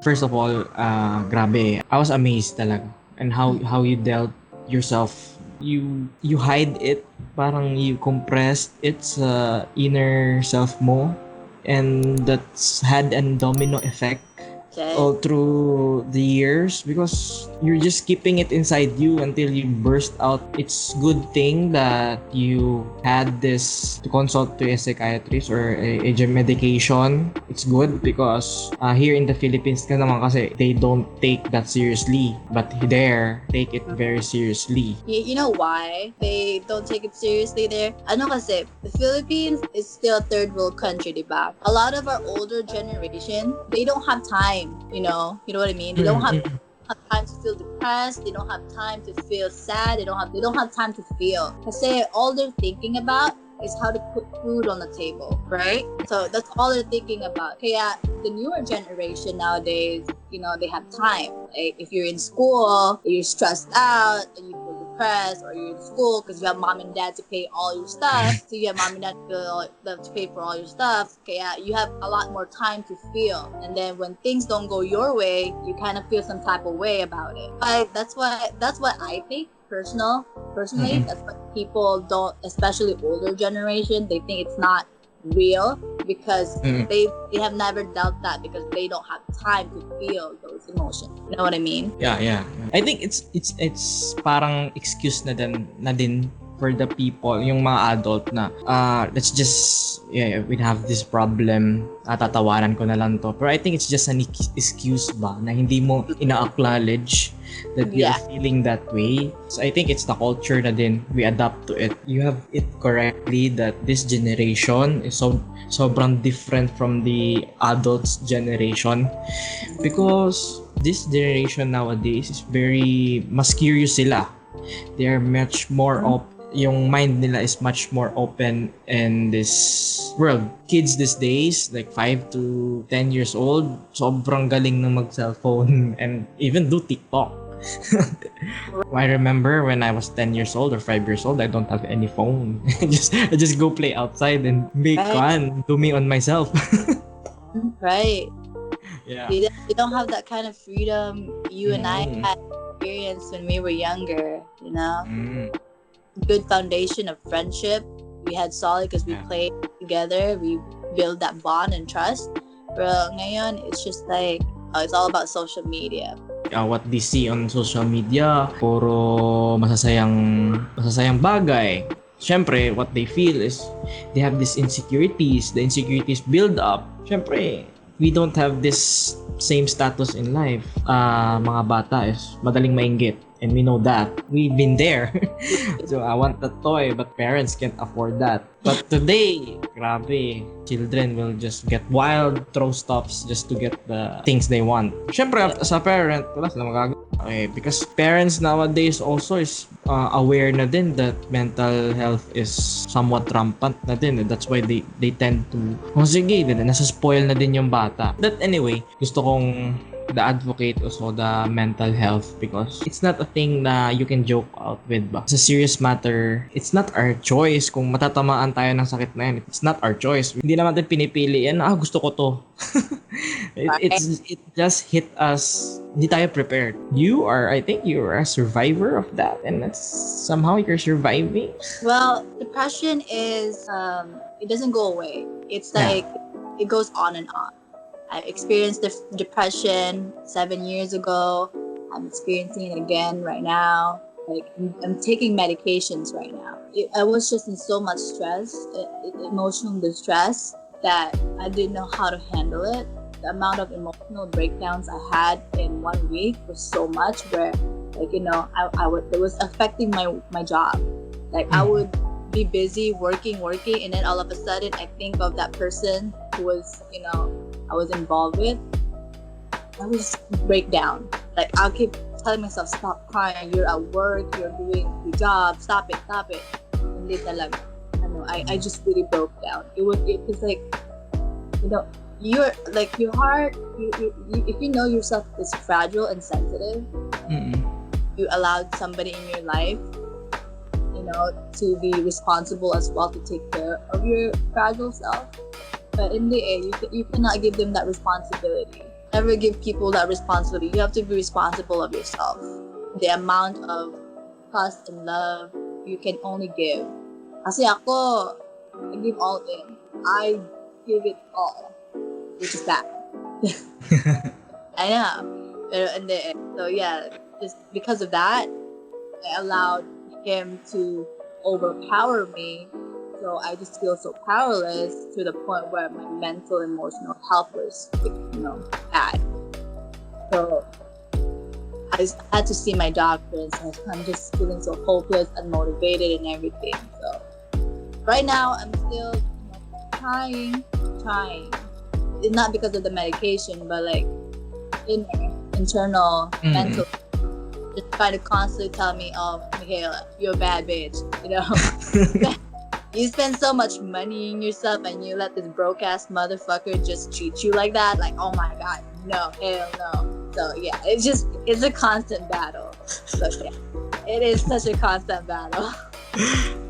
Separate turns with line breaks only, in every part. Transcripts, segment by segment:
First of all, grabe. I was amazed talaga and how you dealt yourself. You hide it, parang you compressed its inner self mo, and that's had an domino effect
Okay.
all through the years because you're just keeping it inside you until you burst out. It's good thing that you had this to consult to a psychiatrist or a medication. It's good because here in the Philippines ka naman kasi they don't take that seriously, but there take it very seriously.
You know why they don't take it seriously there? Ano kasi, the Philippines is still a third world country, diba? A lot of our older generation, they don't have time, you know what I mean? They don't have time to feel depressed. They don't have time to feel sad. They don't have time to feel. Kasi all they're thinking about is how to put food on the table, right? So that's all they're thinking about. Kaya the newer generation nowadays, they have time. Like if you're in school, you're stressed out, and you feel depressed, or you're in school because you have mom and dad to pay all your stuff. So you have mom and dad to pay for all your stuff. Kaya you have a lot more time to feel. And then when things don't go your way, you kind of feel some type of way about it. But that's what I think. Personally, that's what people don't, especially older generation, they think it's not real because they have never dealt that because they don't have time to feel those emotions. You know what I mean?
Yeah. I think it's parang excuse na din for the people, yung mga adult na let's just we have this problem, tatawanan ko na lang to. Pero I think it's just an excuse ba na hindi mo ina-acknowledge that you're feeling that way. So I think it's the culture na din we adapt to it. You have it correctly that this generation is sobrang different from the adults generation because this generation nowadays is very mas curious sila. They are much more yung mind nila is much more open in this world. Kids these days, like 5 to 10 years old, sobrang galing ng mag-cellphone and even do TikTok. I remember when I was 10 years old or 5 years old, I don't have any phone. I just go play outside and make fun to me on myself.
Right.
Yeah.
You don't have that kind of freedom you and I had experienced when we were younger, Good foundation of friendship. We had solid because we played together. We build that bond and trust. Pero ngayon, it's just like, it's all about social media.
What they see on social media, puro masasayang bagay. Siyempre, what they feel is they have these insecurities. The insecurities build up. Siyempre, we don't have this same status in life. Mga bata is madaling mainggit. And we know that. We've been there. So I want the toy, but parents can't afford that. But today, grabe, children will just get wild, throw stuffs just to get the things they want. Siyempre, as a parent, wala sila magagawa. Okay, because parents nowadays also is aware na din that mental health is somewhat rampant na din. That's why they tend to, sige, nasa-spoil na din yung bata. But anyway, gusto kong the advocate also the mental health because it's not a thing na you can joke out with ba. It's a serious matter. It's not our choice kung matatamaan tayo ng sakit na yan. It's not our choice. Hindi naman natin pinipili yan. Gusto ko to. It just hit us. Hindi tayo prepared. I think you're a survivor of that and that's somehow you're surviving.
Well, depression is, it doesn't go away. It's like, it goes on and on. I experienced depression 7 years ago. I'm experiencing it again right now. Like I'm taking medications right now. I was just in so much stress, emotional distress that I didn't know how to handle it. The amount of emotional breakdowns I had in 1 week was so much where, like, it was affecting my job. Like I would be busy working, and then all of a sudden I think of that person who was, I was involved with. I would just break down. Like I'll keep telling myself, stop crying. You're at work. You're doing your job. Stop it. Hindi talaga. I just really broke down. It was like you know, you're like your heart. If you know yourself is fragile and sensitive,
Mm-mm.
you allowed somebody in your life, you know, to be responsible as well to take care of your fragile self. But in the end, you cannot give them that responsibility. Never give people that responsibility. You have to be responsible of yourself. The amount of trust and love you can only give. Kasi ako, I give all in. I give it all, which is bad. I know. Pero in the end, so yeah, just because of that, I allowed him to overpower me. So I just feel so powerless to the point where my mental, emotional health was, bad. So I had to see my doctor, and so I'm just feeling so hopeless, unmotivated, and everything. So right now, I'm still trying. It's not because of the medication, but like internal mental. Just trying to constantly tell me, "Oh, Michaella, you're a bad bitch," you know. You spend so much money in yourself and you let this broke ass motherfucker just treat you like that. Like, oh my god, no, hell no. So yeah, it's a constant battle. So yeah, it is such a constant battle.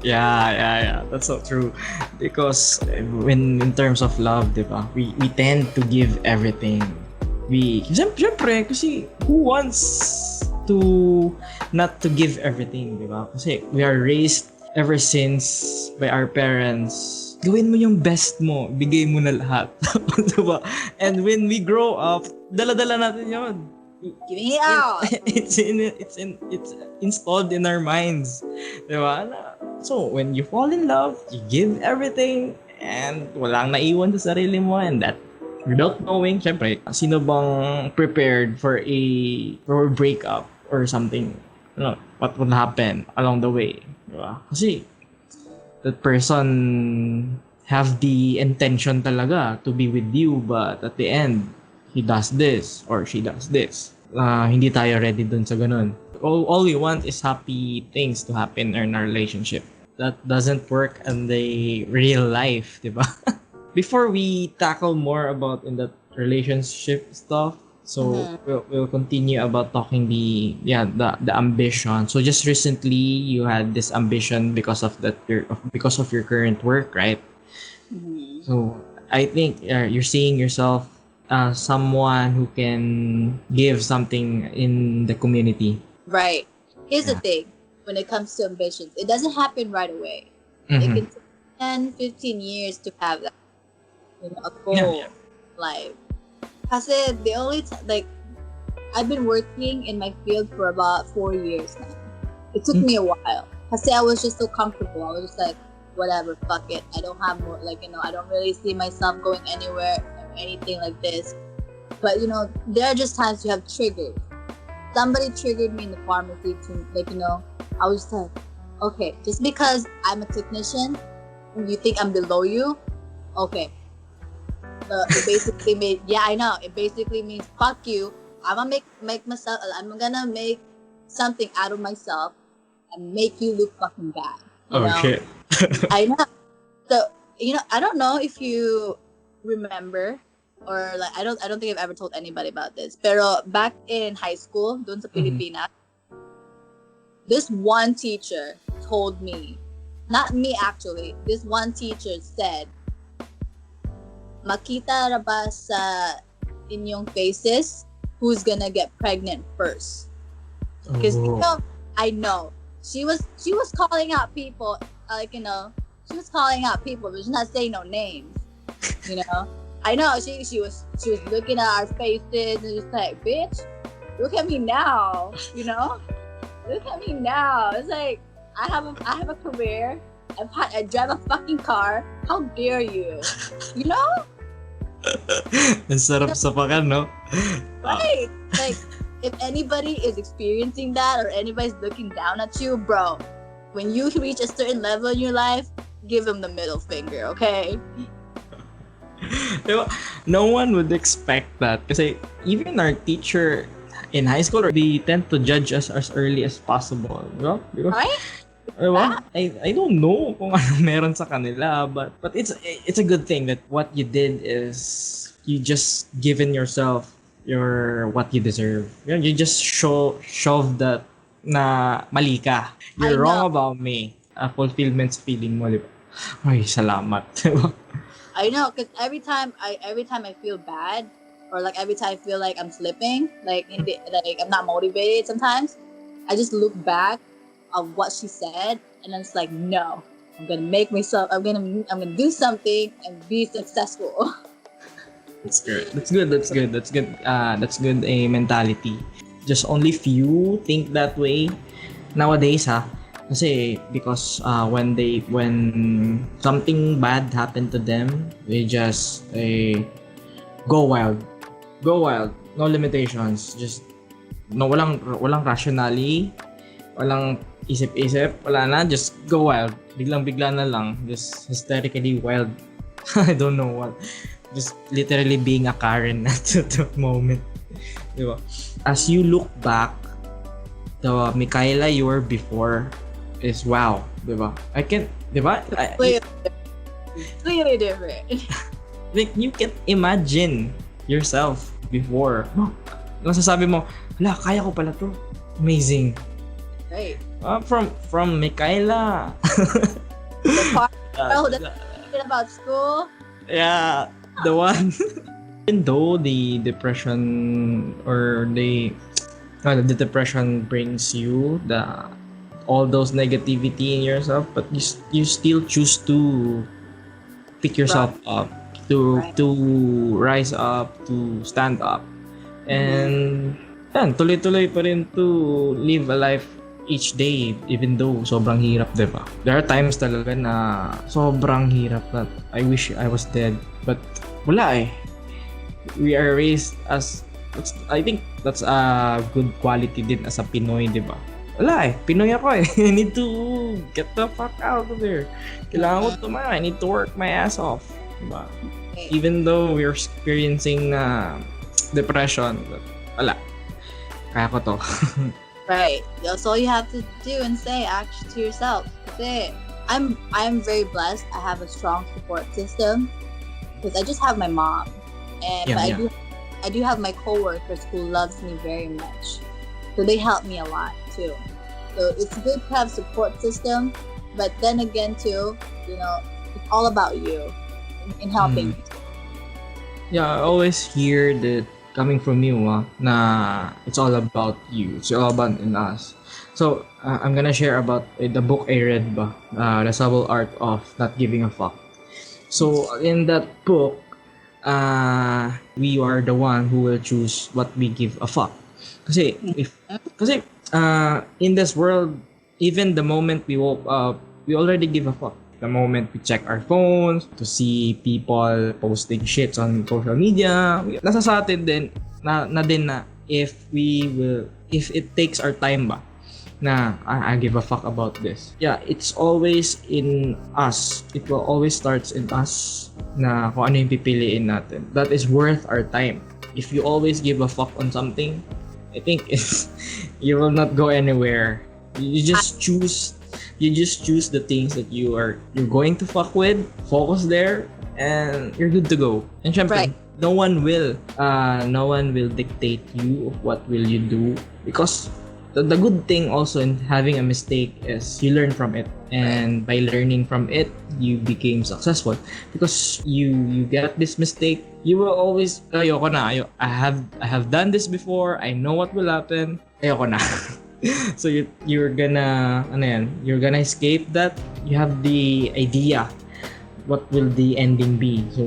Yeah. That's so true. Because when in terms of love, diba, we tend to give everything. Siyempre, kasi who wants to not to give everything, diba? Kasi we are raised ever since by our parents, gawin mo yung best mo, bigay mo na lahat. Diba? And when we grow up, dala-dala natin yun.
Giving it out.
It's installed in our minds. Diba? So, when you fall in love, you give everything and walang naiwan sa sarili mo, and that without knowing, syempre, sino bang prepared for a breakup or something? What would happen along the way? Diba? Kasi that person have the intention talaga to be with you, but at the end, he does this or she does this. Hindi tayo ready dun sa ganun. All we want is happy things to happen in our relationship. That doesn't work in the real life, diba? Before we tackle more about in that relationship stuff, so we'll continue about talking the ambition. So just recently you had this ambition because of your current work, right? So I think you're seeing yourself someone who can give something in the community.
Right. Here's the thing. When it comes to ambitions, it doesn't happen right away. It can take 10, 15 years to have that, a goal life. Kasi the only I've been working in my field for about 4 years now. It took me a while. Kasi I was just so comfortable. I was just like, whatever, fuck it. I don't have more, I don't really see myself going anywhere or anything like this. But, there are just times you have triggers. Somebody triggered me in the pharmacy to, I was just like, okay, just because I'm a technician, you think I'm below you? Okay. It basically it basically means fuck you. I'm gonna make myself. I'm gonna make something out of myself and make you look fucking bad.
Okay.
I know. So I don't know if you remember or I don't think I've ever told anybody about this. Pero back in high school, dun sa Pilipinas, this one teacher told me, not me actually. This one teacher said, makita ra ba sa inyong faces who's gonna get pregnant first? Because I know she was calling out people, she was calling out people, but she's not saying no names. I know she was looking at our faces and just like, bitch, look at me now, look at me now. It's like I have a career. I drive a fucking car. How dare you?
Ang sarap sa pakan, no?
Right. If anybody is experiencing that or anybody's looking down at you, bro, when you reach a certain level in your life, give them the middle finger, okay?
No one would expect that. Kasi even our teacher in high school, they tend to judge us as early as possible. Because
Right?
Diba? I don't know kung ano meron sa kanila, but it's a good thing that what you did is you just given yourself your what you deserve. You just shove that na mali ka.
I
You're
know.
wrong about me. A fulfillment feeling mo, di ba? Ay, salamat. Diba?
I know, because every time I feel bad, or like every time I feel like I'm slipping, like like I'm not motivated. Sometimes I just look back of what she said, and then it's like, no, I'm gonna make myself. I'm gonna do something and be successful.
That's good. That's good. That's good. That's good. That's good. A mentality. Just only few think that way nowadays, ha. Kasi because when something bad happened to them, they just go wild. Go wild. No limitations. Just no walang rationally, walang isip-isip, wala na, just go wild. Biglang-bigla na lang, just hysterically wild. I don't know what. Just literally being a Karen at that moment. Diba? As you look back, the Michaella you were before is wow. Diba? I can, diba?
Clearly different.
Like, you can imagine yourself before. Nasasabi mo, hala, kaya ko pala to. Amazing.
Right.
From Michaella.
The part that's about school.
Yeah, the one. Even though the depression or the depression brings you all those negativity in yourself, but you still choose to pick yourself up, to rise up, to stand up, and yan, tuloy-tuloy pa rin to live a life each day, even though sobrang hirap, diba? There are times talaga na sobrang hirap na I wish I was dead, but wala eh. We are raised as, I think that's a good quality din as a Pinoy, diba? Wala eh, Pinoy ako eh. I need to get the fuck out of there. Kailangan ko tumama. I need to work my ass off, diba? Even though we're experiencing depression, but wala. Kaya ko to.
Right. That's all you have to do and say actually to yourself. That's it. I'm very blessed. I have a strong support system because I just have my mom, and I do have my coworkers who loves me very much. So they help me a lot too. So it's good to have support system, but then again too, you know, it's all about you in helping.
Yeah, I always hear that coming from you, na it's all about you. It's all about in us. So I'm gonna share about the book I read, The Subtle Art of Not Giving a Fuck. So in that book, we are the one who will choose what we give a fuck. Kasi in this world, even the moment we woke up, we already give a fuck. The moment we check our phones to see people posting shits on social media, nasa sa atin din na if it takes our time ba na I give a fuck about this. Yeah, it's always in us. It will always starts in us na kung ano yung pipiliin natin. That is worth our time. If you always give a fuck on something, I think you will not go anywhere. You just choose the things that you're going to fuck with, focus there, and you're good to go. And syempre, no one will dictate you of what will you do, because the good thing also in having a mistake is you learn from it, and by learning from it you became successful because you get this mistake. You will always ayoko na, I have done this before, I know what will happen, ayoko na. So you're gonna escape that. You have the idea what will the ending be, so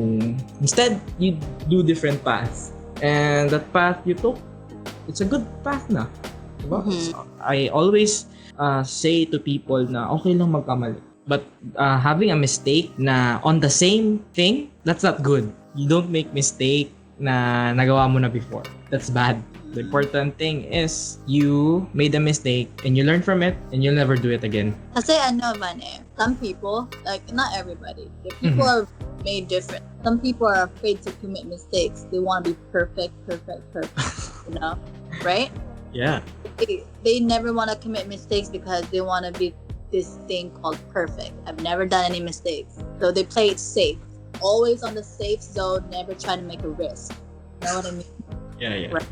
instead you do different paths, and that path you took, it's a good path na. So, I always say to people na okay lang magkamali, but having a mistake na on the same thing, that's not good. You don't make mistake na nagawa mo na before. That's bad. The important thing is you made a mistake and you learn from it and you'll never do it again.
Kasi Vann, some people, like not everybody, the people are made different. Some people are afraid to commit mistakes. They want to be perfect, you know, right?
Yeah.
They never want to commit mistakes because they want to be this thing called perfect. I've never done any mistakes. So they play it safe. Always on the safe zone, never trying to make a risk. You know what I mean?
Yeah.
Right.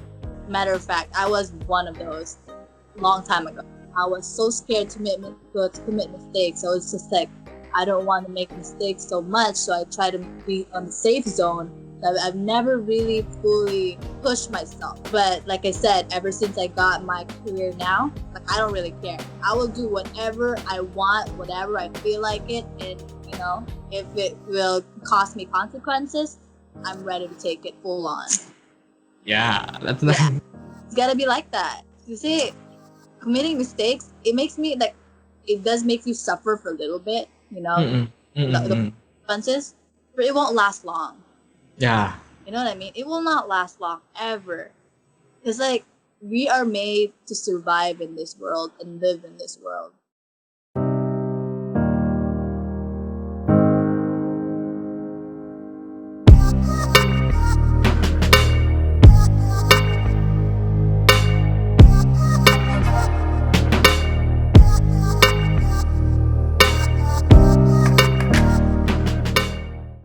Matter of fact, I was one of those long time ago. I was so scared to commit mistakes. So it's just like, I don't want to make mistakes so much. So I try to be on the safe zone. I've never really fully pushed myself. But like I said, ever since I got my career now, like I don't really care. I will do whatever I want, whatever I feel like it. And, you know, if it will cost me consequences, I'm ready to take it full on.
Yeah, that's nice.
Yeah. It's gotta be like that. You see, committing mistakes, it makes me like, it does make you suffer for a little bit, you know, the consequences, but it won't last long.
Yeah.
You know what I mean? It will not last long ever. It's like we are made to survive in this world and live in this world.